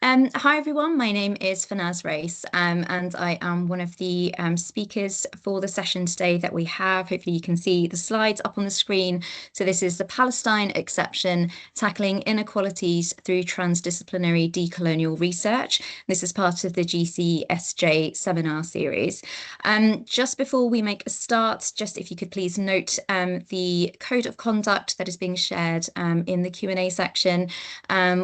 Hi everyone, my name is Fanaz Race, and I am one of the speakers for the session today that we have. Hopefully you can see the slides up on the screen. So this is the Palestine Exception, Tackling Inequalities Through Transdisciplinary Decolonial Research. This is part of the GCSJ seminar series. Just before we make a start, just if you could please note the code of conduct that is being shared in the Q&A section.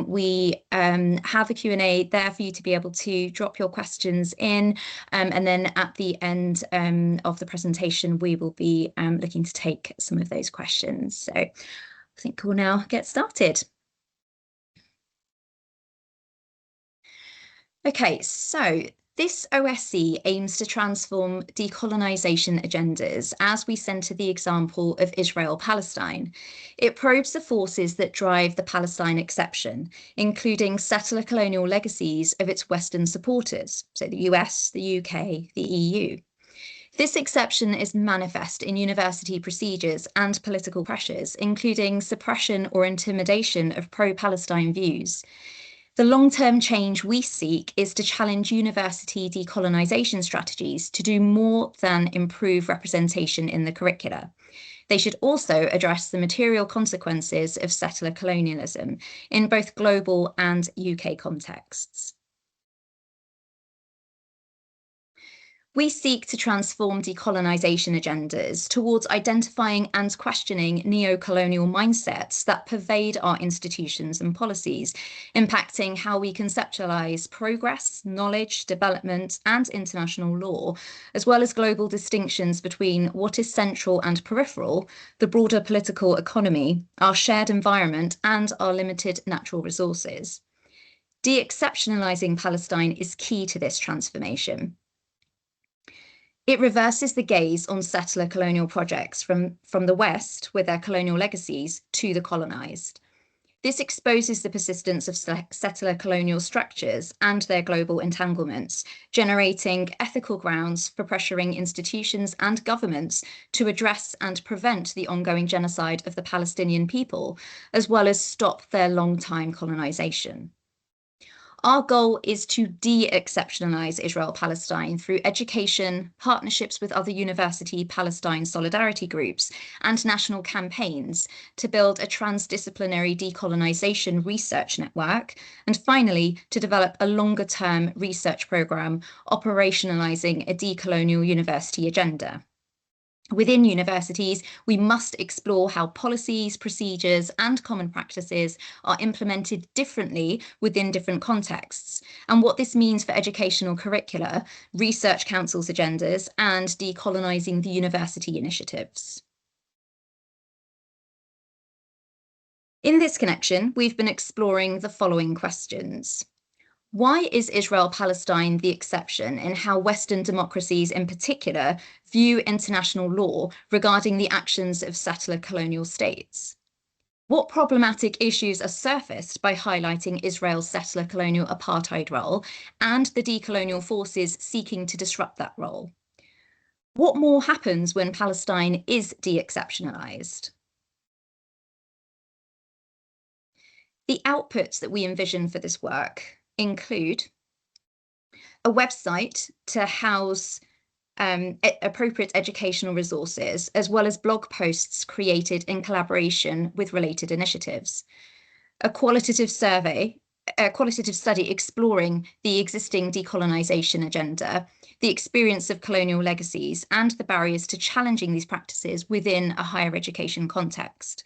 We have a Q&A there for you to be able to drop your questions in, and then at the end of the presentation we will be looking to take some of those questions. So I think we'll now get started. Okay, so this OSC aims to transform decolonisation agendas as we centre the example of Israel-Palestine. It probes the forces that drive the Palestine Exception, including settler colonial legacies of its Western supporters, so the US, the UK, the EU. This exception is manifest in university procedures and political pressures, including suppression or intimidation of pro-Palestine views. The long-term change we seek is to challenge university decolonisation strategies to do more than improve representation in the curricula. They should also address the material consequences of settler colonialism in both global and UK contexts. We seek to transform decolonisation agendas towards identifying and questioning neo-colonial mindsets that pervade our institutions and policies, impacting how we conceptualise progress, knowledge, development, and international law, as well as global distinctions between what is central and peripheral, the broader political economy, our shared environment, and our limited natural resources. De-exceptionalising Palestine is key to this transformation. It reverses the gaze on settler colonial projects from the West with their colonial legacies to the colonised. This exposes the persistence of settler colonial structures and their global entanglements, generating ethical grounds for pressuring institutions and governments to address and prevent the ongoing genocide of the Palestinian people, as well as stop their long-time colonisation. Our goal is to de-exceptionalise Israel-Palestine through education, partnerships with other university Palestine solidarity groups, and national campaigns to build a transdisciplinary decolonisation research network, and finally, to develop a longer-term research programme operationalising a decolonial university agenda. Within universities, we must explore how policies, procedures, and common practices are implemented differently within different contexts, and what this means for educational curricula, research councils' agendas, and decolonising the university initiatives. In this connection, we've been exploring the following questions. Why is Israel-Palestine the exception in how Western democracies in particular view international law regarding the actions of settler colonial states? What problematic issues are surfaced by highlighting Israel's settler colonial apartheid role and the decolonial forces seeking to disrupt that role? What more happens when Palestine is de-exceptionalised? The outputs that we envision for this work include a website to house appropriate educational resources, as well as blog posts created in collaboration with related initiatives, a qualitative study exploring the existing decolonisation agenda, the experience of colonial legacies, and the barriers to challenging these practices within a higher education context.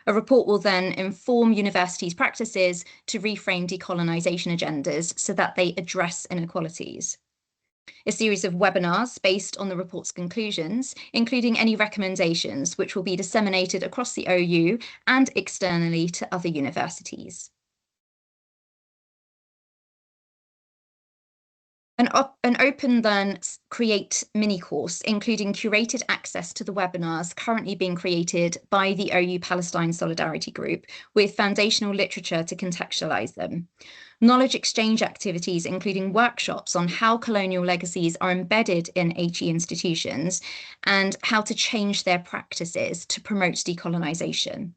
A report will then inform universities' practices to reframe decolonisation agendas so that they address inequalities. A series of webinars based on the report's conclusions, including any recommendations, which will be disseminated across the OU and externally to other universities. An Open Learn Create mini course, including curated access to the webinars currently being created by the OU Palestine Solidarity Group with foundational literature to contextualise them. Knowledge exchange activities, including workshops on how colonial legacies are embedded in HE institutions and how to change their practices to promote decolonisation.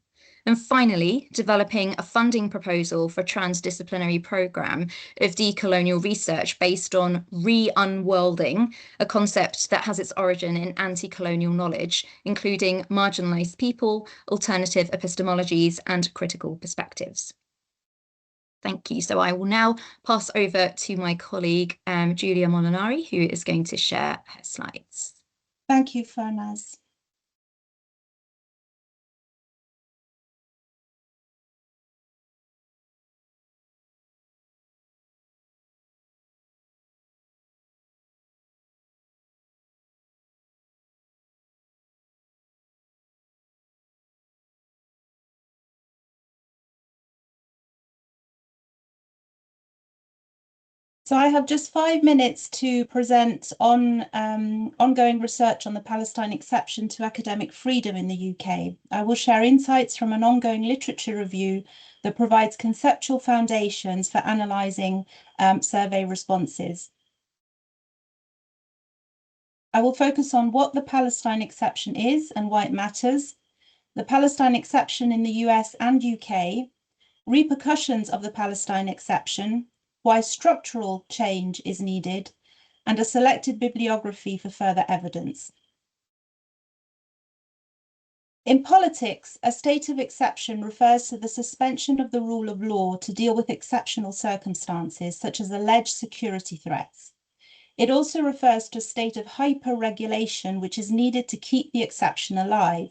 And finally, developing a funding proposal for a transdisciplinary programme of decolonial research based on re-unworlding, a concept that has its origin in anti-colonial knowledge, including marginalised people, alternative epistemologies, and critical perspectives. Thank you. So I will now pass over to my colleague, Julia Molinari, who is going to share her slides. Thank you, Farnaz. So I have just 5 minutes to present on ongoing research on the Palestine exception to academic freedom in the UK. I will share insights from an ongoing literature review that provides conceptual foundations for analysing survey responses. I will focus on what the Palestine exception is and why it matters, the Palestine exception in the US and UK, repercussions of the Palestine exception, why structural change is needed, and a selected bibliography for further evidence. In politics, a state of exception refers to the suspension of the rule of law to deal with exceptional circumstances, such as alleged security threats. It also refers to a state of hyper-regulation, which is needed to keep the exception alive.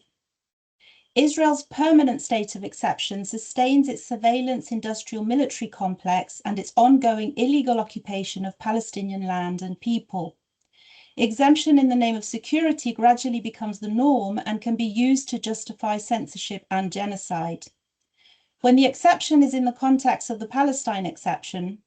Israel's permanent state of exception sustains its surveillance industrial military complex and its ongoing illegal occupation of Palestinian land and people. Exemption in the name of security gradually becomes the norm and can be used to justify censorship and genocide. When the exception is in the context of the Palestine exception,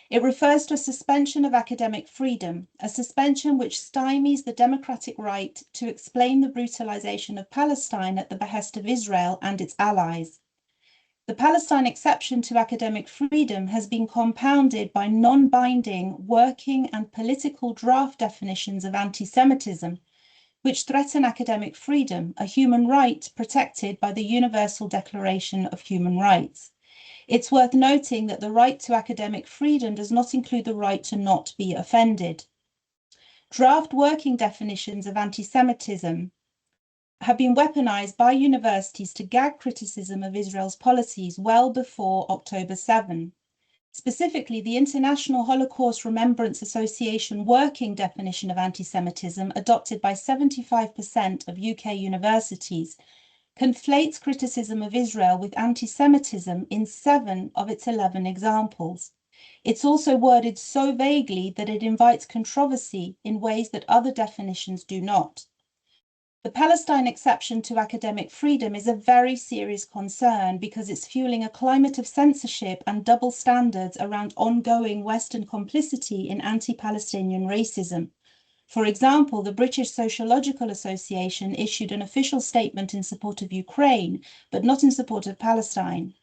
it refers to a suspension of academic freedom, a suspension which stymies the democratic right to explain the brutalization of Palestine at the behest of Israel and its allies. The Palestine exception to academic freedom has been compounded by non-binding working and political draft definitions of anti-Semitism, which threaten academic freedom, a human right protected by the Universal Declaration of Human Rights. It's worth noting that the right to academic freedom does not include the right to not be offended. Draft working definitions of anti-Semitism have been weaponized by universities to gag criticism of Israel's policies well before October 7. Specifically, the International Holocaust Remembrance Association working definition of anti-Semitism, adopted by 75% of UK universities, conflates criticism of Israel with anti-Semitism in 7 of its 11 examples. It's also worded so vaguely that it invites controversy in ways that other definitions do not. The Palestine exception to academic freedom is a very serious concern because it's fueling a climate of censorship and double standards around ongoing Western complicity in anti-Palestinian racism. For example, the British Sociological Association issued an official statement in support of Ukraine, but not in support of Palestine.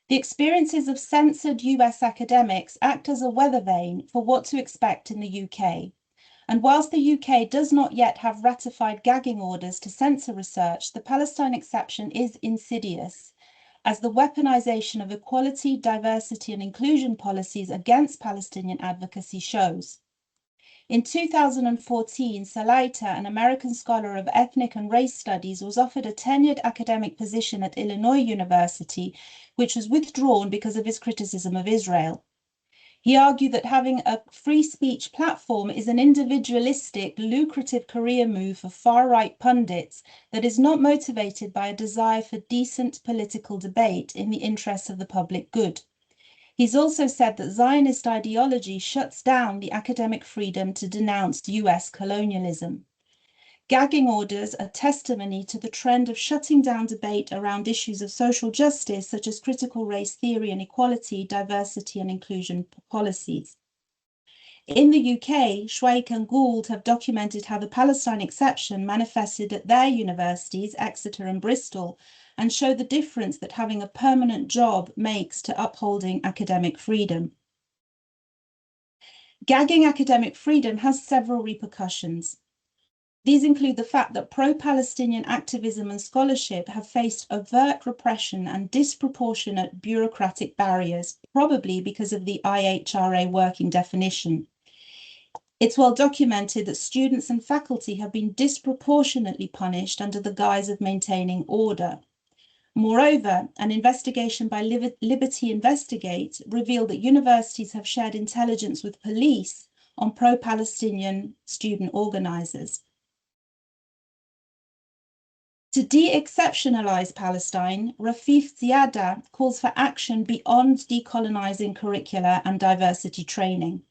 The experiences of censored US academics act as a weather vane for what to expect in the UK. And whilst the UK does not yet have ratified gagging orders to censor research, the Palestine exception is insidious, as the weaponization of equality, diversity, and inclusion policies against Palestinian advocacy shows. In 2014, Salaita, an American scholar of ethnic and race studies, was offered a tenured academic position at Illinois University, which was withdrawn because of his criticism of Israel. He argued that having a free speech platform is an individualistic, lucrative career move for far-right pundits that is not motivated by a desire for decent political debate in the interests of the public good. He's also said that Zionist ideology shuts down the academic freedom to denounce US colonialism. Gagging orders are testimony to the trend of shutting down debate around issues of social justice, such as critical race theory and equality, diversity and inclusion policies. In the UK, Schweik and Gould have documented how the Palestine exception manifested at their universities, Exeter and Bristol, and show the difference that having a permanent job makes to upholding academic freedom. Gagging academic freedom has several repercussions. These include the fact that pro-Palestinian activism and scholarship have faced overt repression and disproportionate bureaucratic barriers, probably because of the IHRA working definition. It's well documented that students and faculty have been disproportionately punished under the guise of maintaining order. Moreover, an investigation by Liberty Investigate revealed that universities have shared intelligence with police on pro-Palestinian student organizers. To de-exceptionalize Palestine, Rafif Ziada calls for action beyond decolonizing curricula and diversity training.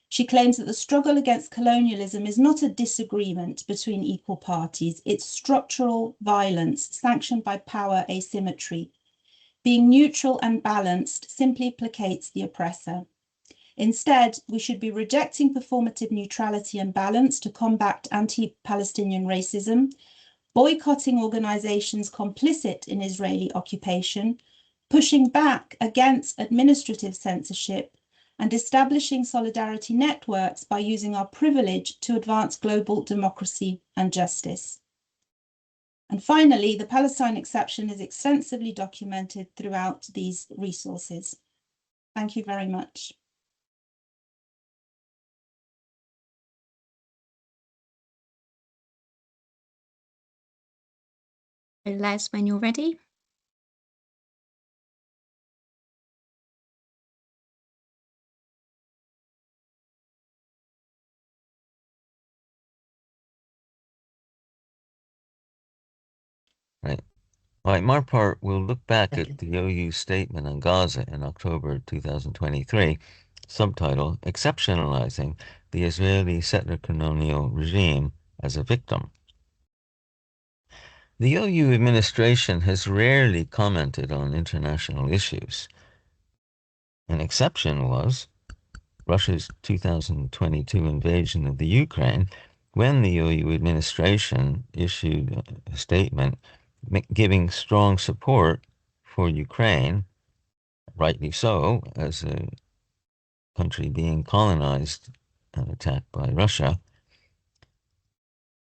She claims that the struggle against colonialism is not a disagreement between equal parties, it's structural violence sanctioned by power asymmetry. Being neutral and balanced simply placates the oppressor. Instead, we should be rejecting performative neutrality and balance to combat anti-Palestinian racism, boycotting organizations complicit in Israeli occupation, pushing back against administrative censorship, and establishing solidarity networks by using our privilege to advance global democracy and justice. And finally, the Palestine Exception is extensively documented throughout these resources. Thank you very much. Les, when you're ready. Right. All right, my part will look back at the OU statement on Gaza in October 2023, subtitle, Exceptionalizing the Israeli settler-colonial regime as a victim. The OU administration has rarely commented on international issues. An exception was Russia's 2022 invasion of the Ukraine, when the OU administration issued a statement giving strong support for Ukraine, rightly so, as a country being colonized and attacked by Russia.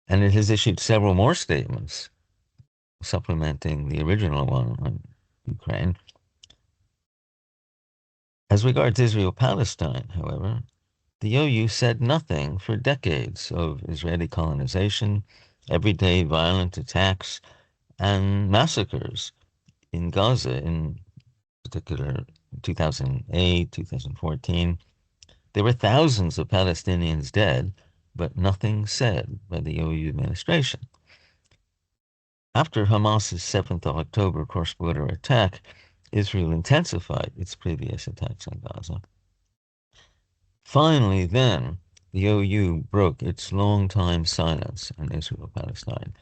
And it has issued several more statements supplementing the original one on Ukraine. As regards Israel-Palestine, however, the OU said nothing for decades of Israeli colonization, everyday violent attacks, and massacres in Gaza, in particular 2008, 2014. There were thousands of Palestinians dead, but nothing said by the OU administration. After Hamas's 7th of October cross-border attack, Israel intensified its previous attacks on Gaza. Finally, then, the OU broke its long-time silence on Israel-Palestine.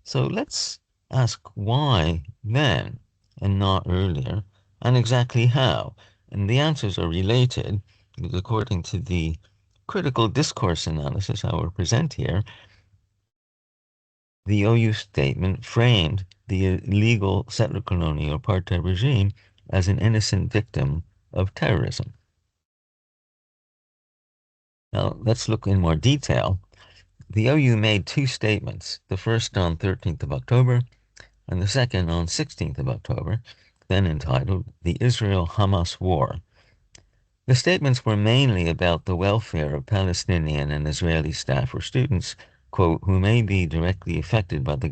So let's ask why then, and not earlier, and exactly how. And the answers are related, because according to the critical discourse analysis I will present here, the OU statement framed the illegal settler-colonial apartheid regime as an innocent victim of terrorism. Now, let's look in more detail. The OU made two statements, the first on 13th of October and the second on 16th of October, then entitled The Israel-Hamas War. The statements were mainly about the welfare of Palestinian and Israeli staff or students, quote, who may be directly affected by the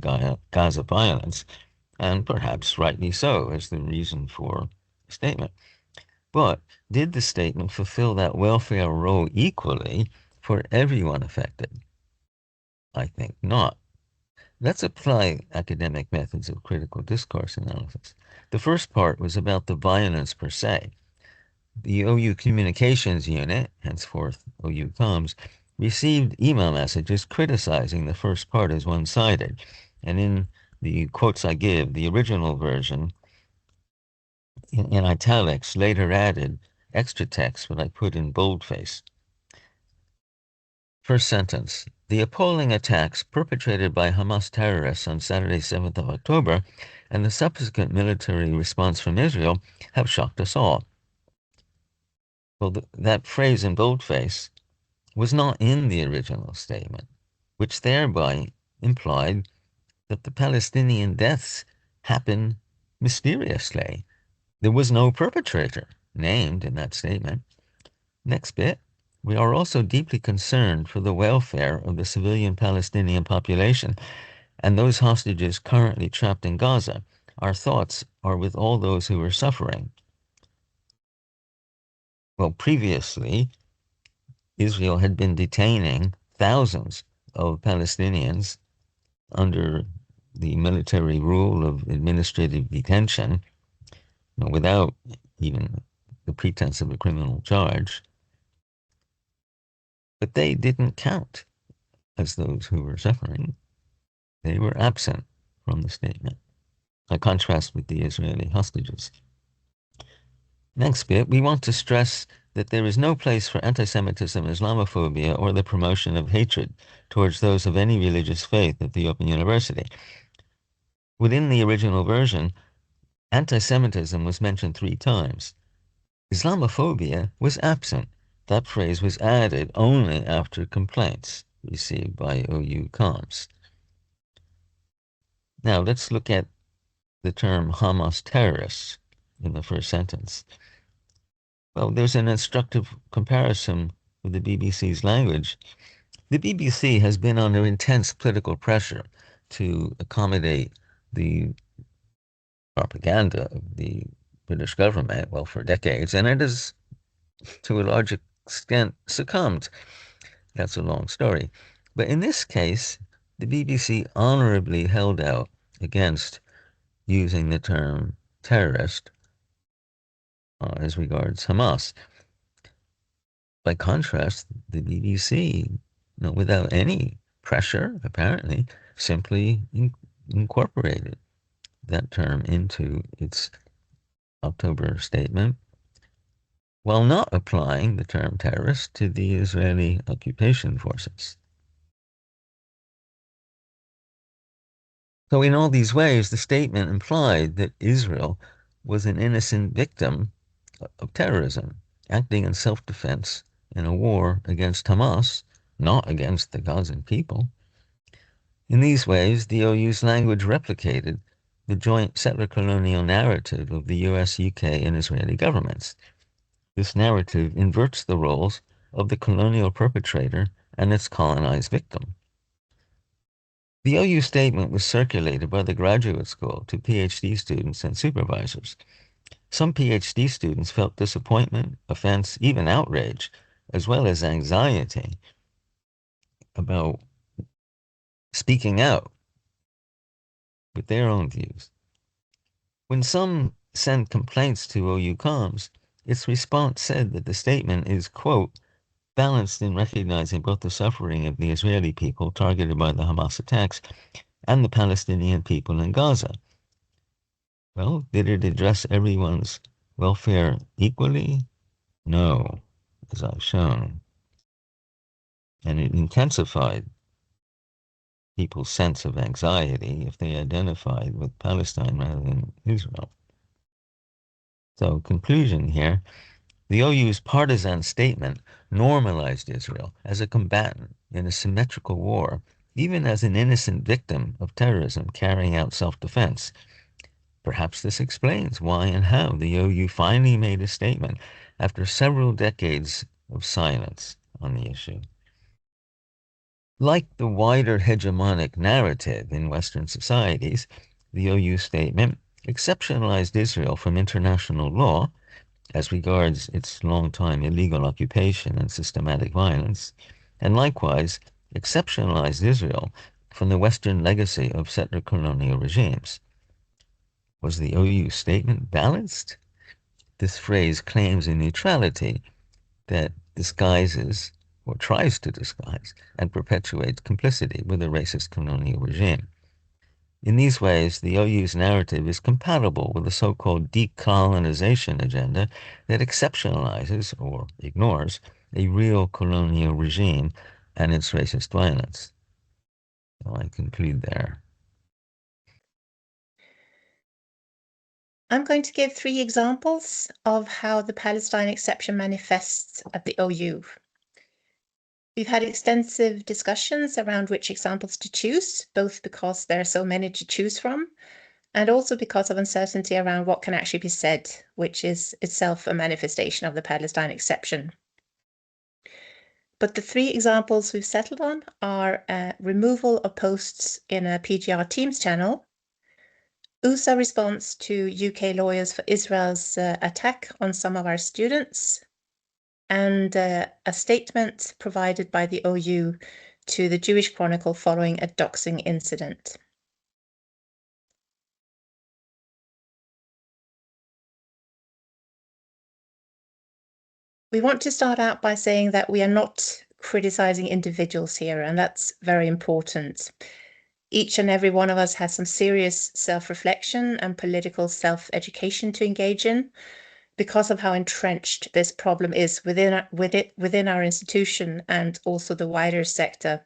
Gaza violence, and perhaps rightly so as the reason for the statement. But did the statement fulfill that welfare role equally for everyone affected? I think not. Let's apply academic methods of critical discourse analysis. The first part was about the violence per se. The OU Communications Unit, henceforth OU Comms, received email messages criticizing the first part as one-sided. And in the quotes I give, the original version in italics later added extra text, what I put in boldface. First sentence, the appalling attacks perpetrated by Hamas terrorists on Saturday, 7th of October, and the subsequent military response from Israel have shocked us all. Well, that phrase in boldface was not in the original statement. which thereby implied that the Palestinian deaths happened mysteriously. There was no perpetrator named in that statement. Next bit. We are also deeply concerned for the welfare of the civilian Palestinian population and those hostages currently trapped in Gaza. Our thoughts are with all those who are suffering. Well, previously, Israel had been detaining thousands of Palestinians under the military rule of administrative detention, without even the pretense of a criminal charge. But they didn't count as those who were suffering. They were absent from the statement, a contrast with the Israeli hostages. Next bit, we want to stress that there is no place for anti-Semitism, Islamophobia, or the promotion of hatred towards those of any religious faith at the Open University. Within the original version, anti-Semitism was mentioned 3 times. Islamophobia was absent. That phrase was added only after complaints received by OU comms. Now let's look at the term Hamas terrorists in the first sentence. Well, there's an instructive comparison with the BBC's language. The BBC has been under intense political pressure to accommodate the propaganda of the British government, well, for decades, and it has, to a large extent, succumbed. That's a long story. But in this case, the BBC honorably held out against using the term terrorist as regards Hamas. By contrast, the BBC, without any pressure, apparently, simply incorporated that term into its October statement, while not applying the term terrorist to the Israeli occupation forces. So in all these ways, the statement implied that Israel was an innocent victim of terrorism, acting in self-defense in a war against Hamas, not against the Gazan people. In these ways, the OU's language replicated the joint settler-colonial narrative of the US, UK, and Israeli governments. This narrative inverts the roles of the colonial perpetrator and its colonized victim. The OU statement was circulated by the graduate school to PhD students and supervisors. Some PhD students felt disappointment, offense, even outrage, as well as anxiety about speaking out with their own views. When some sent complaints to OU comms, its response said that the statement is, quote, balanced in recognizing both the suffering of the Israeli people targeted by the Hamas attacks and the Palestinian people in Gaza. Well, did it address everyone's welfare equally? No, as I've shown. And it intensified people's sense of anxiety if they identified with Palestine rather than Israel. So, conclusion here, the OU's partisan statement normalized Israel as a combatant in a symmetrical war, even as an innocent victim of terrorism carrying out self-defense. Perhaps this explains why and how the OU finally made a statement after several decades of silence on the issue. Like the wider hegemonic narrative in Western societies, the OU statement exceptionalized Israel from international law as regards its long-time illegal occupation and systematic violence, and likewise exceptionalized Israel from the Western legacy of settler colonial regimes. Was the OU statement balanced? This phrase claims a neutrality that disguises or tries to disguise and perpetuates complicity with a racist colonial regime. In these ways, the OU's narrative is compatible with the so-called decolonisation agenda that exceptionalizes or ignores a real colonial regime and its racist violence. So I conclude there. I'm going to give 3 examples of how the Palestine Exception manifests at the OU. We've had extensive discussions around which examples to choose, both because there are so many to choose from, and also because of uncertainty around what can actually be said, which is itself a manifestation of the Palestine Exception. But the three examples we've settled on are removal of posts in a PGR Teams channel, USA response to UK lawyers for Israel's attack on some of our students, and a statement provided by the OU to the Jewish Chronicle following a doxing incident. We want to start out by saying that we are not criticizing individuals here, and that's very important. Each and every one of us has some serious self-reflection and political self-education to engage in because of how entrenched this problem is within our institution and also the wider sector.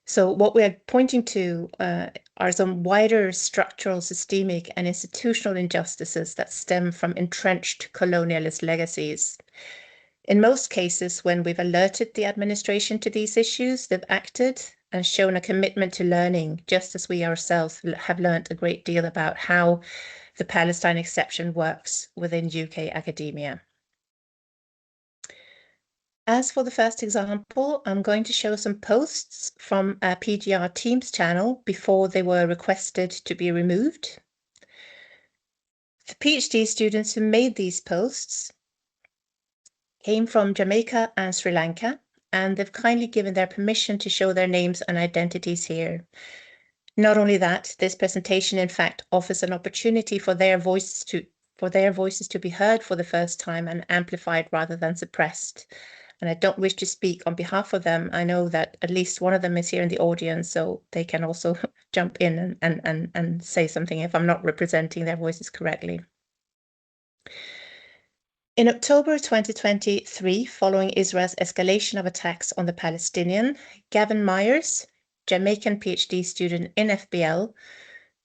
So what we are pointing to are some wider structural, systemic, and institutional injustices that stem from entrenched colonialist legacies. In most cases, when we've alerted the administration to these issues, they've acted and shown a commitment to learning, just as we ourselves have learned a great deal about how the Palestine Exception works within UK academia. As for the first example, I'm going to show some posts from a PGR Teams channel before they were requested to be removed. The PhD students who made these posts came from Jamaica and Sri Lanka, and they've kindly given their permission to show their names and identities here. Not only that, this presentation, in fact, offers an opportunity for their voices to be heard for the first time and amplified rather than suppressed. And I don't wish to speak on behalf of them. I know that at least one of them is here in the audience, so they can also jump in and say something if I'm not representing their voices correctly. In October 2023, following Israel's escalation of attacks on the Palestinian, Gavin Myers, Jamaican PhD student in FBL,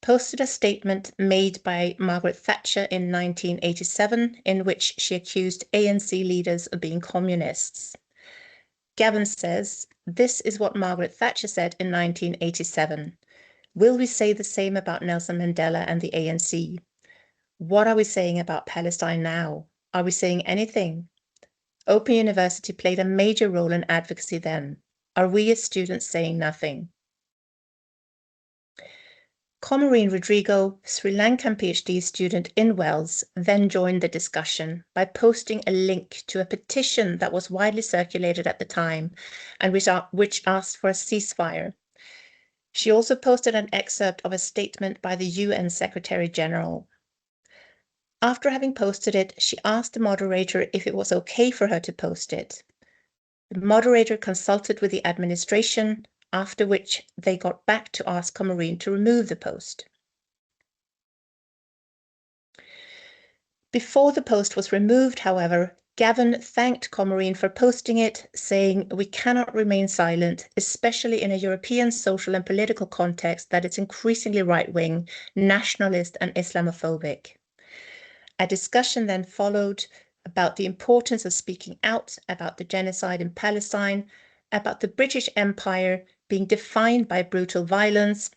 posted a statement made by Margaret Thatcher in 1987 in which she accused ANC leaders of being communists. Gavin says, "This is what Margaret Thatcher said in 1987. Will we say the same about Nelson Mandela and the ANC? What are we saying about Palestine now? Are we saying anything? Open University played a major role in advocacy then. Are we as students saying nothing?" Comarine Rodrigo, Sri Lankan PhD student in Wales, then joined the discussion by posting a link to a petition that was widely circulated at the time and which asked for a ceasefire. She also posted an excerpt of a statement by the UN Secretary General. After having posted it, she asked the moderator if it was okay for her to post it. The moderator consulted with the administration, after which they got back to ask Comarine to remove the post. Before the post was removed, however, Gavin thanked Comarine for posting it, saying, "We cannot remain silent, especially in a European social and political context that is increasingly right-wing, nationalist and Islamophobic." A discussion then followed about the importance of speaking out about the genocide in Palestine, about the British Empire being defined by brutal violence,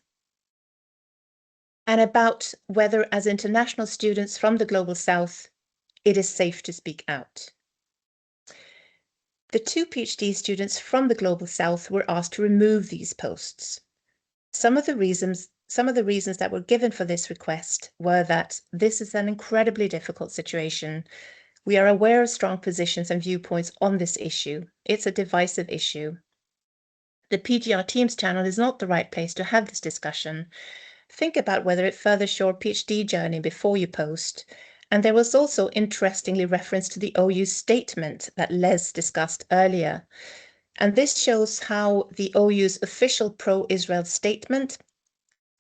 and about whether, as international students from the Global South, it is safe to speak out. The two PhD students from the Global South were asked to remove these posts. Some of the reasons that were given for this request were that this is an incredibly difficult situation. We are aware of strong positions and viewpoints on this issue. It's a divisive issue. The PGR Teams channel is not the right place to have this discussion. Think about whether it furthers your PhD journey before you post. And there was also, interestingly, reference to the OU statement that Les discussed earlier. And this shows how the OU's official pro-Israel statement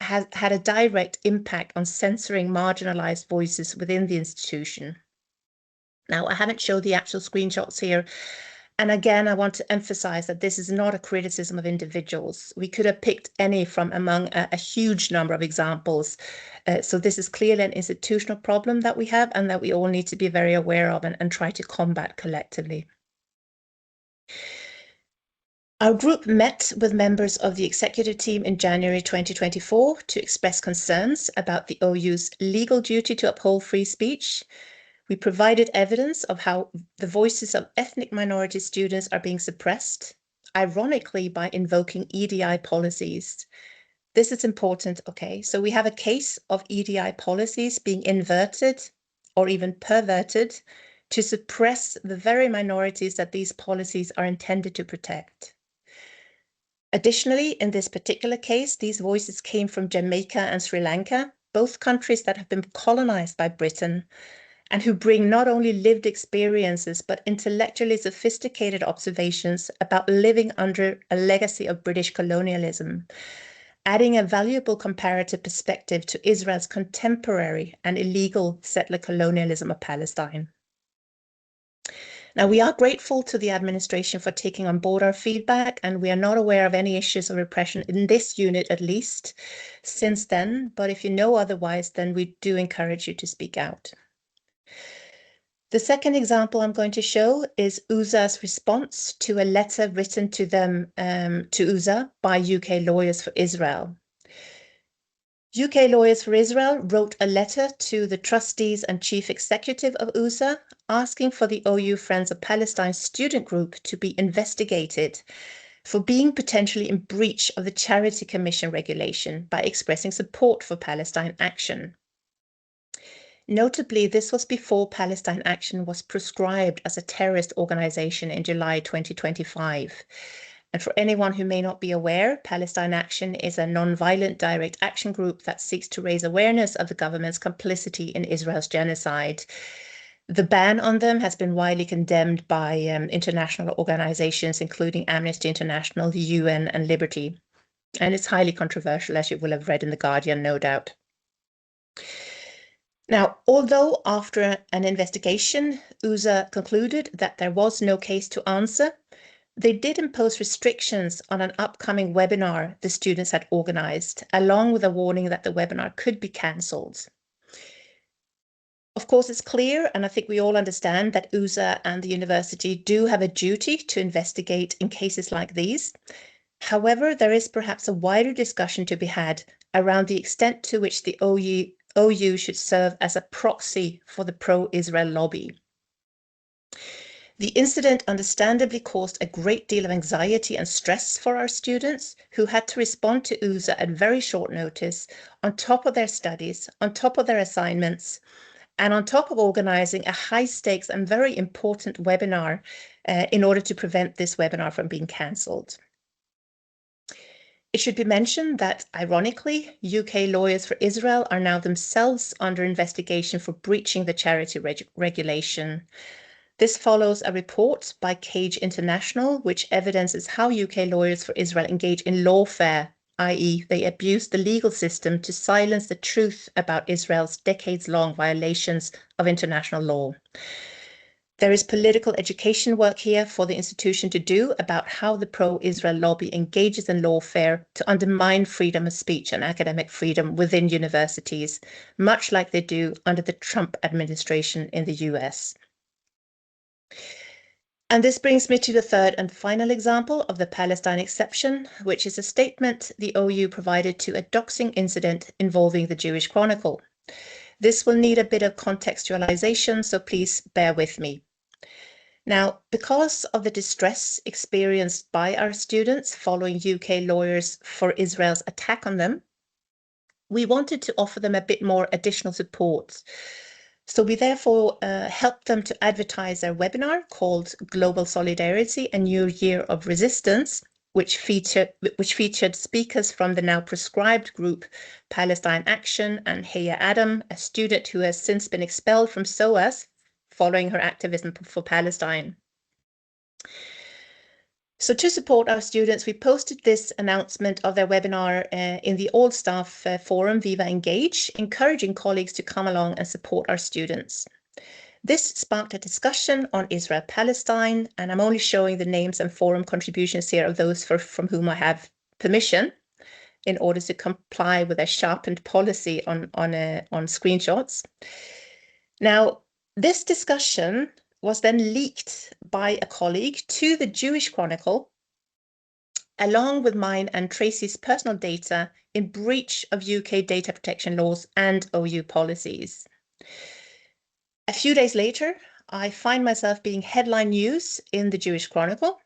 has had a direct impact on censoring marginalized voices within the institution. Now, I haven't showed the actual screenshots here. And again, I want to emphasize that this is not a criticism of individuals. We could have picked any from among a huge number of examples. So this is clearly an institutional problem that we have and that we all need to be very aware of and try to combat collectively. Our group met with members of the executive team in January 2024 to express concerns about the OU's legal duty to uphold free speech. We provided evidence of how the voices of ethnic minority students are being suppressed, ironically by invoking EDI policies. This is important, okay? So we have a case of EDI policies being inverted or even perverted to suppress the very minorities that these policies are intended to protect. Additionally, in this particular case, these voices came from Jamaica and Sri Lanka, both countries that have been colonized by Britain and who bring not only lived experiences, but intellectually sophisticated observations about living under a legacy of British colonialism, adding a valuable comparative perspective to Israel's contemporary and illegal settler colonialism of Palestine. Now, we are grateful to the administration for taking on board our feedback, and we are not aware of any issues of repression in this unit, at least, since then. But if you know otherwise, then we do encourage you to speak out. The second example I'm going to show is USA's response to a letter written to them, to USA by UK Lawyers for Israel. UK Lawyers for Israel wrote a letter to the trustees and chief executive of USA asking for the OU Friends of Palestine student group to be investigated for being potentially in breach of the Charity Commission regulation by expressing support for Palestine Action. Notably, this was before Palestine Action was proscribed as a terrorist organization in July 2025. And for anyone who may not be aware, Palestine Action is a non-violent direct action group that seeks to raise awareness of the government's complicity in Israel's genocide. The ban on them has been widely condemned by international organizations, including Amnesty International, the UN, and Liberty. And it's highly controversial, as you will have read in The Guardian, no doubt. Now, although after an investigation, USA concluded that there was no case to answer, they did impose restrictions on an upcoming webinar the students had organized, along with a warning that the webinar could be cancelled. Of course, it's clear, and I think we all understand, that USA and the university do have a duty to investigate in cases like these. However, there is perhaps a wider discussion to be had around the extent to which the OU should serve as a proxy for the pro-Israel lobby. The incident understandably caused a great deal of anxiety and stress for our students, who had to respond to USA at very short notice, on top of their studies, on top of their assignments, and on top of organizing a high-stakes and very important webinar in order to prevent this webinar from being cancelled. It should be mentioned that, ironically, UK Lawyers for Israel are now themselves under investigation for breaching the charity regulation. This follows a report by Cage International, which evidences how UK Lawyers for Israel engage in lawfare, i.e. they abuse the legal system to silence the truth about Israel's decades-long violations of international law. There is political education work here for the institution to do about how the pro-Israel lobby engages in lawfare to undermine freedom of speech and academic freedom within universities, much like they do under the Trump administration in the US. And this brings me to the third and final example of the Palestine Exception, which is a statement the OU provided to a doxing incident involving the Jewish Chronicle. This will need a bit of contextualization, so please bear with me. Now, because of the distress experienced by our students following UK Lawyers for Israel's attack on them, we wanted to offer them a bit more additional support. So we therefore helped them to advertise their webinar called Global Solidarity, a New Year of Resistance, which featured speakers from the now proscribed group Palestine Action and Heya Adam, a student who has since been expelled from SOAS following her activism for Palestine. So to support our students, we posted this announcement of their webinar in the all staff forum Viva Engage, encouraging colleagues to come along and support our students. This sparked a discussion on Israel-Palestine, and I'm only showing the names and forum contributions here of those from whom I have permission in order to comply with a sharpened policy on screenshots. Now, this discussion was then leaked by a colleague to the Jewish Chronicle, along with mine and Tracy's personal data, in breach of UK data protection laws and OU policies. A few days later, I find myself being headline news in the Jewish Chronicle.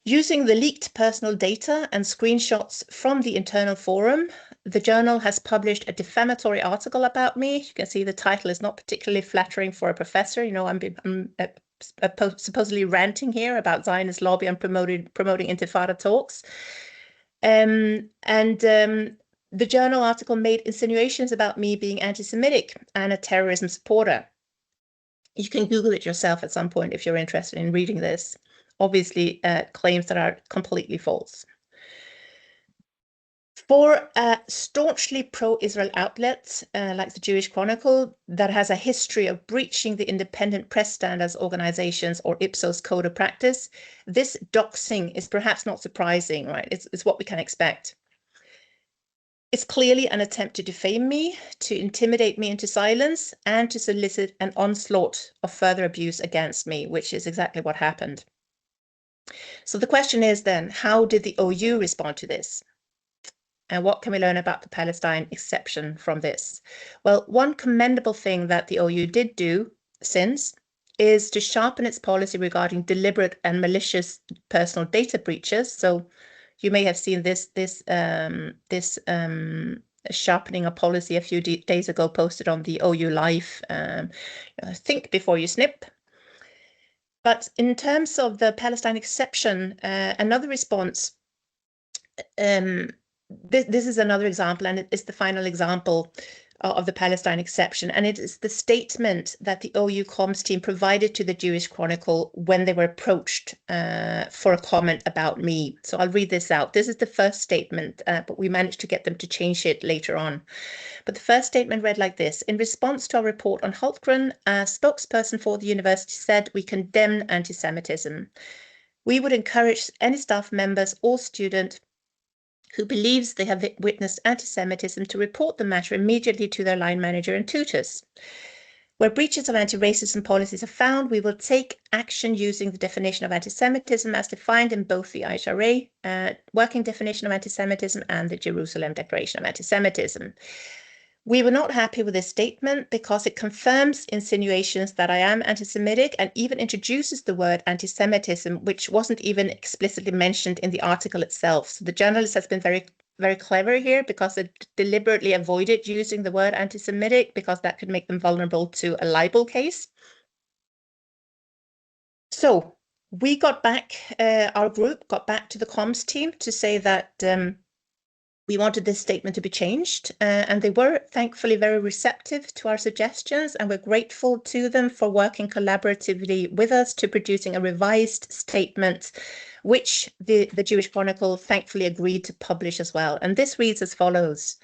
Using the leaked personal data and screenshots from the internal forum, the journal has published a defamatory article about me. You can see the title is not particularly flattering for a professor. You know, I'm supposedly ranting here about Zionist lobby and promoting Intifada talks. The journal article made insinuations about me being anti-Semitic and a terrorism supporter. You can Google it yourself at some point if you're interested in reading this. Obviously, claims that are completely false. For a staunchly pro-Israel outlet like the Jewish Chronicle that has a history of breaching the independent press standards organizations or Ipsos code of practice, this doxing is perhaps not surprising, right? It's what we can expect. It's clearly an attempt to defame me, to intimidate me into silence, and to solicit an onslaught of further abuse against me, which is exactly what happened. So the question is then, how did the OU respond to this? And what can we learn about the Palestine exception from this? Well, one commendable thing that the OU did do since is to sharpen its policy regarding deliberate and malicious personal data breaches. So you may have seen this sharpening of policy a few days ago posted on the OU Live, think before you snip. But in terms of the Palestine exception, another response, this is another example, and it is the final example of the Palestine exception, and it is the statement that the OU comms team provided to the Jewish Chronicle when they were approached for a comment about me. So I'll read this out. This is the first statement, but we managed to get them to change it later on. But the first statement read like this: in response to our report on Hultgren, a spokesperson for the university said we condemn anti-Semitism. We would encourage any staff members or student who believes they have witnessed anti-Semitism to report the matter immediately to their line manager and tutors. Where breaches of anti-racism policies are found, we will take action using the definition of anti-Semitism as defined in both the IHRA working definition of anti-Semitism and the Jerusalem Declaration of Anti-Semitism. We were not happy with this statement because it confirms insinuations that I am anti-Semitic and even introduces the word anti-Semitism, which wasn't even explicitly mentioned in the article itself. So the journalist has been very, very clever here because it deliberately avoided using the word anti-Semitic because that could make them vulnerable to a libel case. So we got back, our group got back to the comms team to say that we wanted this statement to be changed, and they were thankfully very receptive to our suggestions, and we're grateful to them for working collaboratively with us to producing a revised statement, which the Jewish Chronicle thankfully agreed to publish as well. And this reads as follows.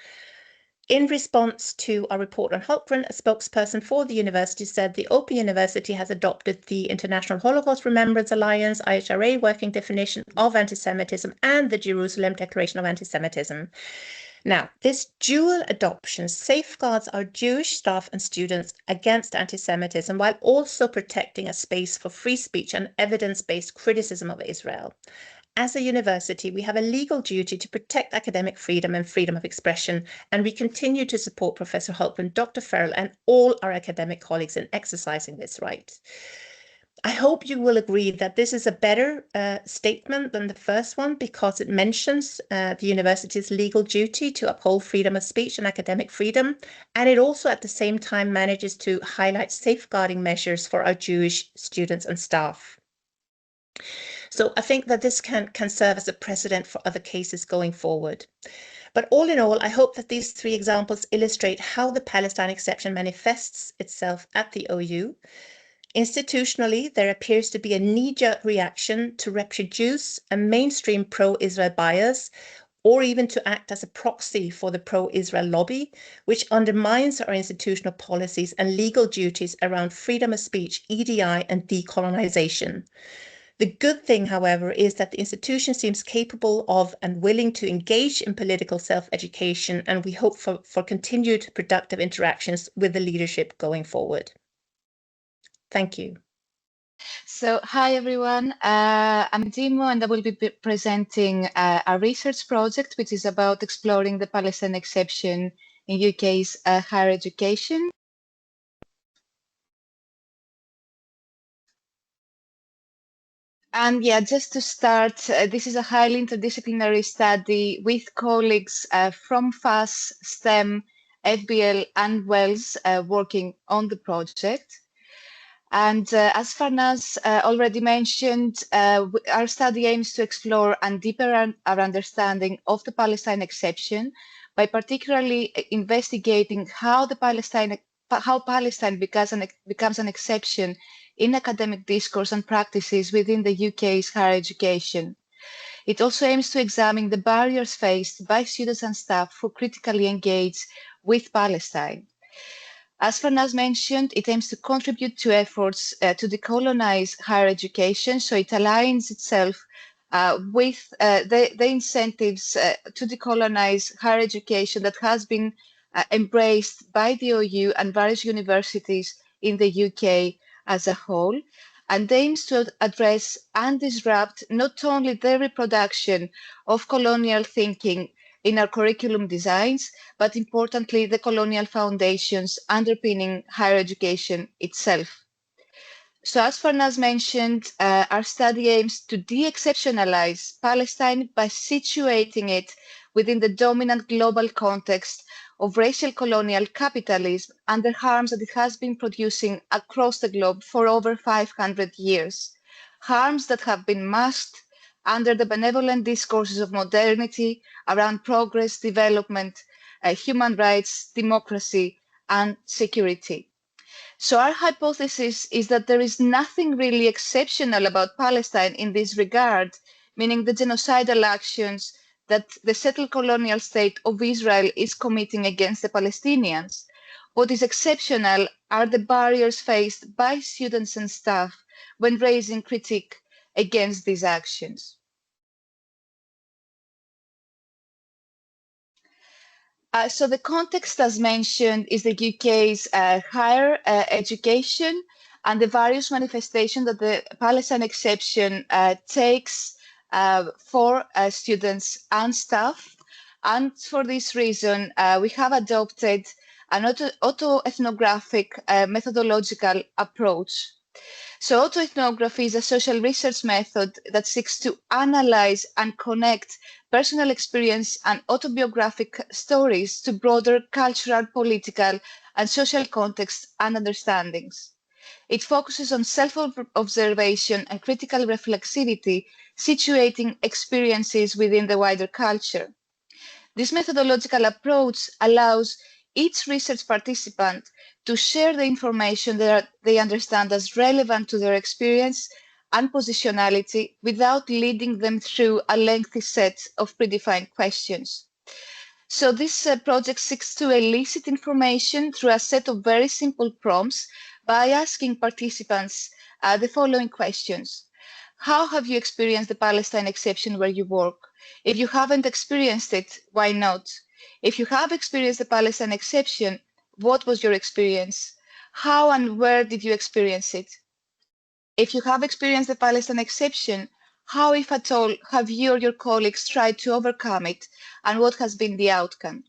In response to our report on Hultgren, a spokesperson for the university said the Open University has adopted the International Holocaust Remembrance Alliance, IHRA working definition of anti-Semitism and the Jerusalem Declaration of Anti-Semitism. Now, this dual adoption safeguards our Jewish staff and students against anti-Semitism while also protecting a space for free speech and evidence-based criticism of Israel. As a university, we have a legal duty to protect academic freedom and freedom of expression, and we continue to support Professor Hultgren, Dr. Farrell, and all our academic colleagues in exercising this right. I hope you will agree that this is a better statement than the first one because it mentions the university's legal duty to uphold freedom of speech and academic freedom, and it also at the same time manages to highlight safeguarding measures for our Jewish students and staff. So I think that this can serve as a precedent for other cases going forward. But all in all, I hope that these three examples illustrate how the Palestine exception manifests itself at the OU. Institutionally, there appears to be a knee-jerk reaction to reproduce a mainstream pro-Israel bias, or even to act as a proxy for the pro-Israel lobby, which undermines our institutional policies and legal duties around freedom of speech, EDI, and decolonisation. The good thing, however, is that the institution seems capable of and willing to engage in political self-education, and we hope for continued productive interactions with the leadership going forward. Thank you. So, hi everyone. I'm Dimo, and I will be presenting a research project which is about exploring the Palestine exception in UK's higher education. And yeah, just to start, this is a highly interdisciplinary study with colleagues from FAS, STEM, FBL, and WELS working on the project. And as Farnaz already mentioned, our study aims to explore and deepen our understanding of the Palestine exception by particularly investigating how Palestine becomes an exception in academic discourse and practices within the UK's higher education. It also aims to examine the barriers faced by students and staff who critically engage with Palestine. As Farnaz mentioned, it aims to contribute to efforts to decolonize higher education, so it aligns itself with the incentives to decolonize higher education that has been embraced by the OU and various universities in the UK as a whole, and aims to address and disrupt not only the reproduction of colonial thinking in our curriculum designs, but importantly, the colonial foundations underpinning higher education itself. So as Farnaz mentioned, our study aims to de-exceptionalize Palestine by situating it within the dominant global context of racial colonial capitalism and the harms that it has been producing across the globe for over 500 years. Harms that have been masked under the benevolent discourses of modernity around progress, development, human rights, democracy, and security. So our hypothesis is that there is nothing really exceptional about Palestine in this regard, meaning the genocidal actions that the settled colonial state of Israel is committing against the Palestinians. What is exceptional are the barriers faced by students and staff when raising critique against these actions. So the context, as mentioned, is the UK's higher education and the various manifestations that the Palestine exception takes for students and staff. And for this reason, we have adopted an autoethnographic methodological approach. So autoethnography is a social research method that seeks to analyze and connect personal experience and autobiographic stories to broader cultural, political, and social contexts and understandings. It focuses on self-observation and critical reflexivity, situating experiences within the wider culture. This methodological approach allows each research participant to share the information that they understand as relevant to their experience and positionality without leading them through a lengthy set of predefined questions. So this project seeks to elicit information through a set of very simple prompts by asking participants the following questions. How have you experienced the Palestine exception where you work? If you haven't experienced it, why not? If you have experienced the Palestine exception, what was your experience? How and where did you experience it? If you have experienced the Palestine exception, how, if at all, have you or your colleagues tried to overcome it, and what has been the outcome?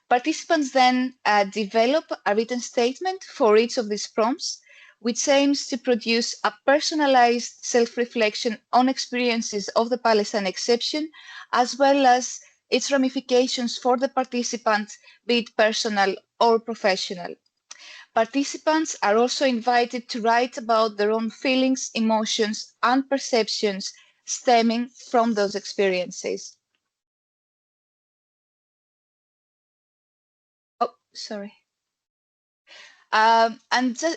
Participants then develop a written statement for each of these prompts, which aims to produce a personalized self-reflection on experiences of the Palestine exception, as well as its ramifications for the participant, be it personal or professional. Participants are also invited to write about their own feelings, emotions, and perceptions stemming from those experiences. Oh, sorry.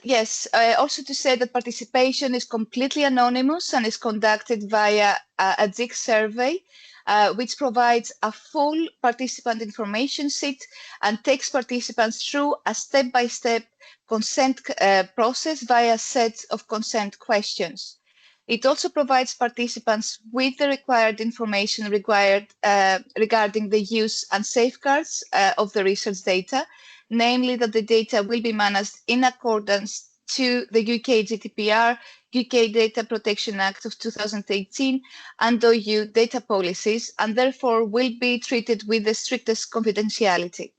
Yes, also to say that participation is completely anonymous and is conducted via a dig survey, which provides a full participant information sheet and takes participants through a step-by-step consent process via a set of consent questions. It also provides participants with the required information regarding the use and safeguards of the research data, namely that the data will be managed in accordance to the UK GDPR, UK Data Protection Act of 2018, and OU data policies, and therefore will be treated with the strictest confidentiality.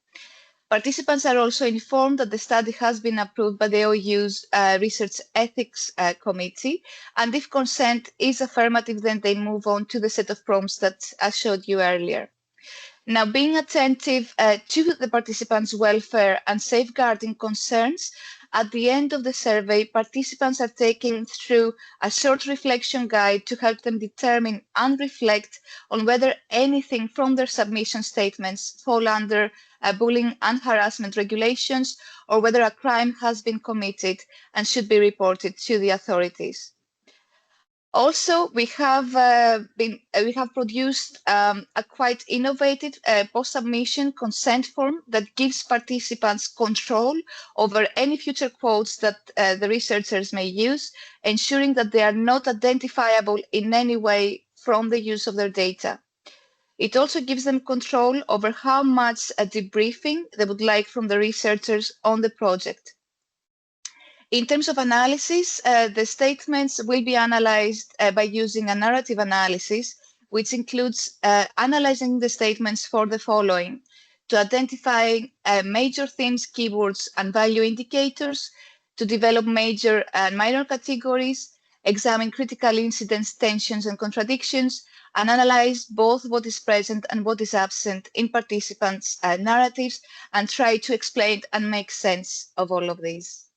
Participants are also informed that the study has been approved by the OU's Research Ethics Committee, and if consent is affirmative, then they move on to the set of prompts that I showed you earlier. Now, being attentive to the participants' welfare and safeguarding concerns, at the end of the survey, participants are taken through a short reflection guide to help them determine and reflect on whether anything from their submission statements fall under bullying and harassment regulations, or whether a crime has been committed and should be reported to the authorities. Also, we have produced a quite innovative post-submission consent form that gives participants control over any future quotes that the researchers may use, ensuring that they are not identifiable in any way from the use of their data. It also gives them control over how much debriefing they would like from the researchers on the project. In terms of analysis, the statements will be analyzed by using a narrative analysis, which includes analyzing the statements for the following: to identify major themes, keywords, and value indicators, to develop major and minor categories, examine critical incidents, tensions, and contradictions, and analyze both what is present and what is absent in participants' narratives, and try to explain and make sense of all of these.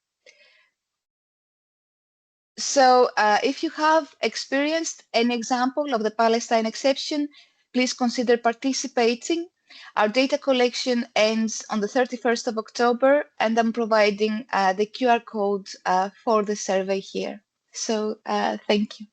So if you have experienced an example of the Palestine exception, please consider participating. Our data collection ends on the 31st of October, and I'm providing the QR code for the survey here. So thank you.